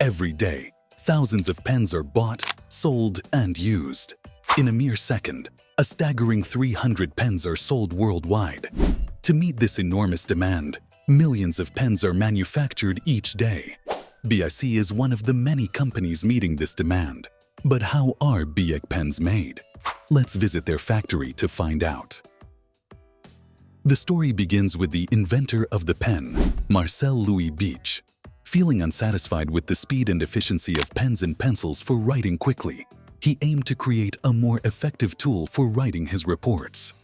Every day, thousands of pens are bought, sold, and used. In a mere second, a staggering 300 pens are sold worldwide. To meet this enormous demand, millions of pens are manufactured each day. BIC is one of the many companies meeting this demand. But how are BIC pens made? Let's visit their factory to find out. The story begins with the inventor of the pen, Marcel Louis Biche. Feeling unsatisfied with the speed and efficiency of pens and pencils for writing quickly, he aimed to create a more effective tool for writing his reports.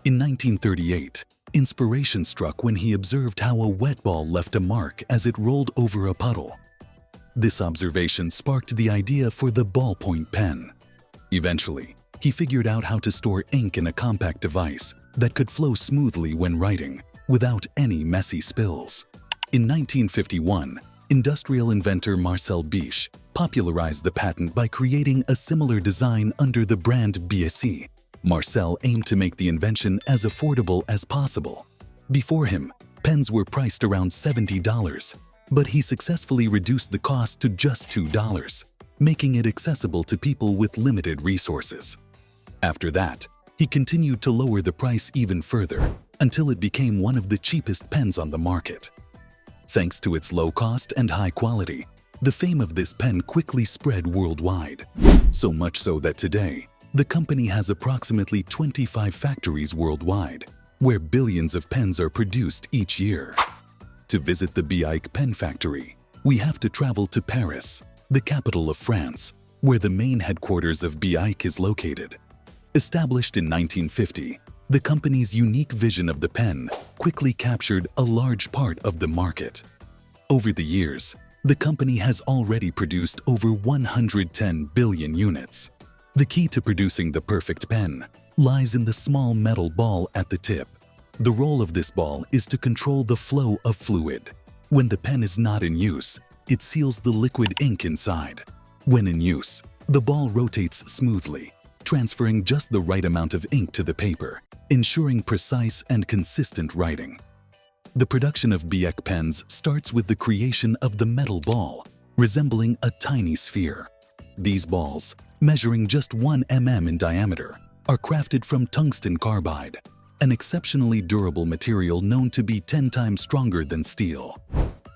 In 1938, inspiration struck when he observed how a wet ball left a mark as it rolled over a puddle. This observation sparked the idea for the ballpoint pen. Eventually, he figured out how to store ink in a compact device that could flow smoothly when writing, without any messy spills. In 1951, industrial inventor Marcel Biche popularized the patent by creating a similar design under the brand BIC. Marcel aimed to make the invention as affordable as possible. Before him, pens were priced around $70, but he successfully reduced the cost to just $2, making it accessible to people with limited resources. After that, he continued to lower the price even further until it became one of the cheapest pens on the market. Thanks to its low cost and high quality, the fame of this pen quickly spread worldwide. So much so that today, the company has approximately 25 factories worldwide, where billions of pens are produced each year. To visit the BIC pen factory, we have to travel to Paris, the capital of France, where the main headquarters of BIC is located. Established in 1950, the company's unique vision of the pen quickly captured a large part of the market. Over the years, the company has already produced over 110 billion units. The key to producing the perfect pen lies in the small metal ball at the tip. The role of this ball is to control the flow of fluid. When the pen is not in use, it seals the liquid ink inside. When in use, the ball rotates smoothly, transferring just the right amount of ink to the paper, ensuring precise and consistent writing. The production of BIC pens starts with the creation of the metal ball, resembling a tiny sphere. These balls, measuring just 1 mm in diameter, are crafted from tungsten carbide, an exceptionally durable material known to be 10 times stronger than steel.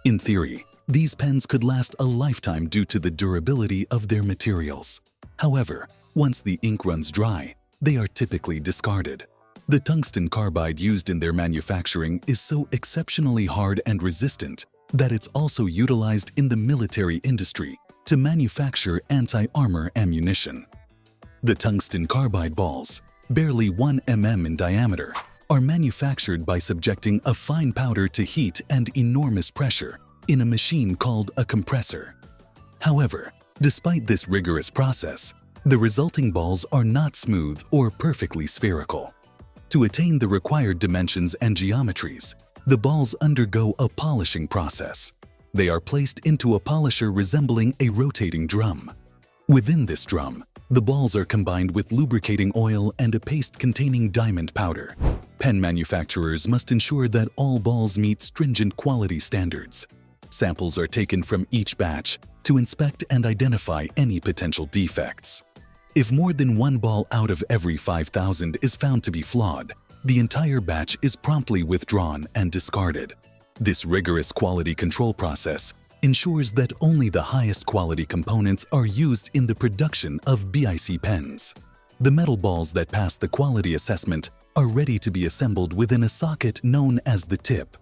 In theory, these pens could last a lifetime due to the durability of their materials. However, once the ink runs dry, they are typically discarded. The tungsten carbide used in their manufacturing is so exceptionally hard and resistant that it's also utilized in the military industry to manufacture anti-armor ammunition. The tungsten carbide balls, barely 1 mm in diameter, are manufactured by subjecting a fine powder to heat and enormous pressure in a machine called a compressor. However, despite this rigorous process, the resulting balls are not smooth or perfectly spherical. To attain the required dimensions and geometries, the balls undergo a polishing process. They are placed into a polisher resembling a rotating drum. Within this drum, the balls are combined with lubricating oil and a paste containing diamond powder. Pen manufacturers must ensure that all balls meet stringent quality standards. Samples are taken from each batch to inspect and identify any potential defects. If more than one ball out of every 5,000 is found to be flawed, the entire batch is promptly withdrawn and discarded. This rigorous quality control process ensures that only the highest quality components are used in the production of BIC pens. The metal balls that pass the quality assessment are ready to be assembled within a socket known as the tip.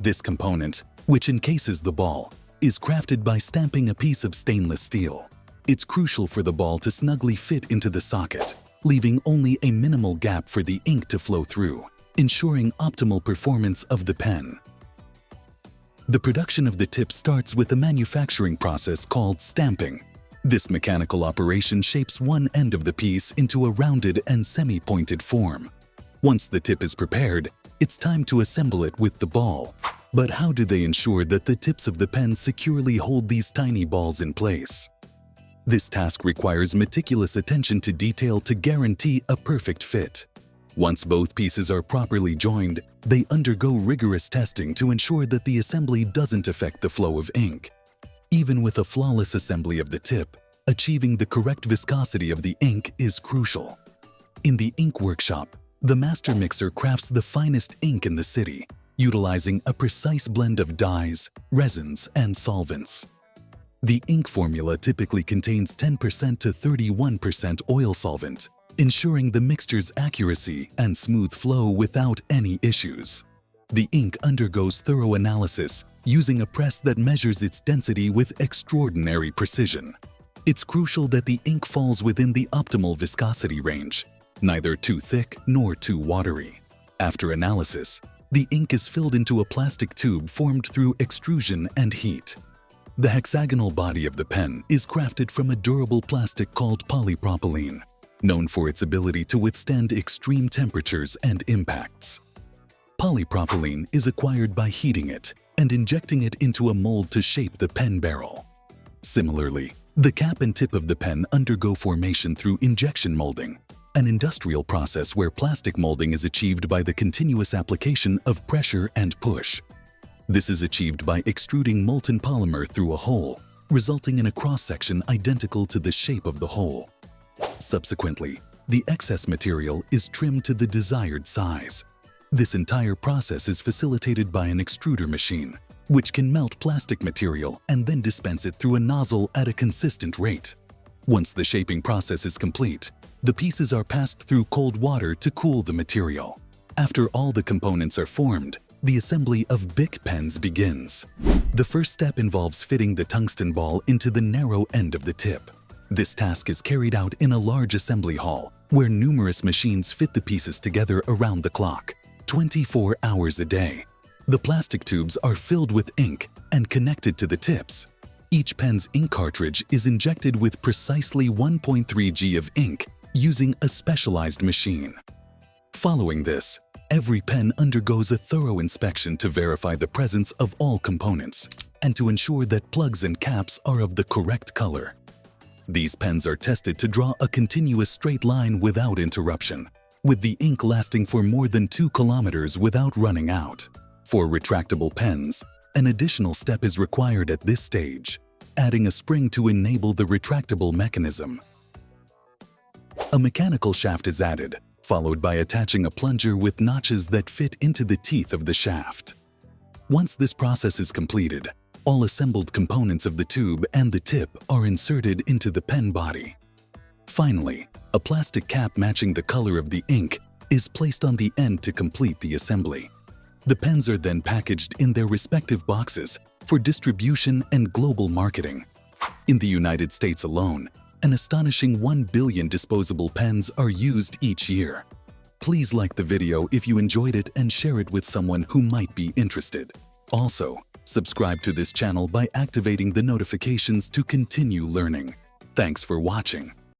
This component, which encases the ball, is crafted by stamping a piece of stainless steel. It's crucial for the ball to snugly fit into the socket, leaving only a minimal gap for the ink to flow through, ensuring optimal performance of the pen. The production of the tip starts with a manufacturing process called stamping. This mechanical operation shapes one end of the piece into a rounded and semi-pointed form. Once the tip is prepared, it's time to assemble it with the ball. But how do they ensure that the tips of the pen securely hold these tiny balls in place? This task requires meticulous attention to detail to guarantee a perfect fit. Once both pieces are properly joined, they undergo rigorous testing to ensure that the assembly doesn't affect the flow of ink. Even with a flawless assembly of the tip, achieving the correct viscosity of the ink is crucial. In the ink workshop, the master mixer crafts the finest ink in the city, utilizing a precise blend of dyes, resins, and solvents. The ink formula typically contains 10% to 31% oil solvent, ensuring the mixture's accuracy and smooth flow without any issues. The ink undergoes thorough analysis using a press that measures its density with extraordinary precision. It's crucial that the ink falls within the optimal viscosity range, neither too thick nor too watery. After analysis, the ink is filled into a plastic tube formed through extrusion and heat. The hexagonal body of the pen is crafted from a durable plastic called polypropylene, known for its ability to withstand extreme temperatures and impacts. Polypropylene is acquired by heating it and injecting it into a mold to shape the pen barrel. Similarly, the cap and tip of the pen undergo formation through injection molding, an industrial process where plastic molding is achieved by the continuous application of pressure and push. This is achieved by extruding molten polymer through a hole, resulting in a cross-section identical to the shape of the hole. Subsequently, the excess material is trimmed to the desired size. This entire process is facilitated by an extruder machine, which can melt plastic material and then dispense it through a nozzle at a consistent rate. Once the shaping process is complete, the pieces are passed through cold water to cool the material. After all the components are formed, the assembly of Bic pens begins. The first step involves fitting the tungsten ball into the narrow end of the tip. This task is carried out in a large assembly hall, where numerous machines fit the pieces together around the clock, 24 hours a day. The plastic tubes are filled with ink and connected to the tips. Each pen's ink cartridge is injected with precisely 1.3 g of ink using a specialized machine. Following this, every pen undergoes a thorough inspection to verify the presence of all components and to ensure that plugs and caps are of the correct color. These pens are tested to draw a continuous straight line without interruption, with the ink lasting for more than 2 kilometers without running out. For retractable pens, an additional step is required at this stage, adding a spring to enable the retractable mechanism. A mechanical shaft is added, followed by attaching a plunger with notches that fit into the teeth of the shaft. Once this process is completed, all assembled components of the tube and the tip are inserted into the pen body. Finally, a plastic cap matching the color of the ink is placed on the end to complete the assembly. The pens are then packaged in their respective boxes for distribution and global marketing. In the United States alone, an astonishing 1 billion disposable pens are used each year. Please like the video if you enjoyed it and share it with someone who might be interested. Also, subscribe to this channel by activating the notifications to continue learning. Thanks for watching.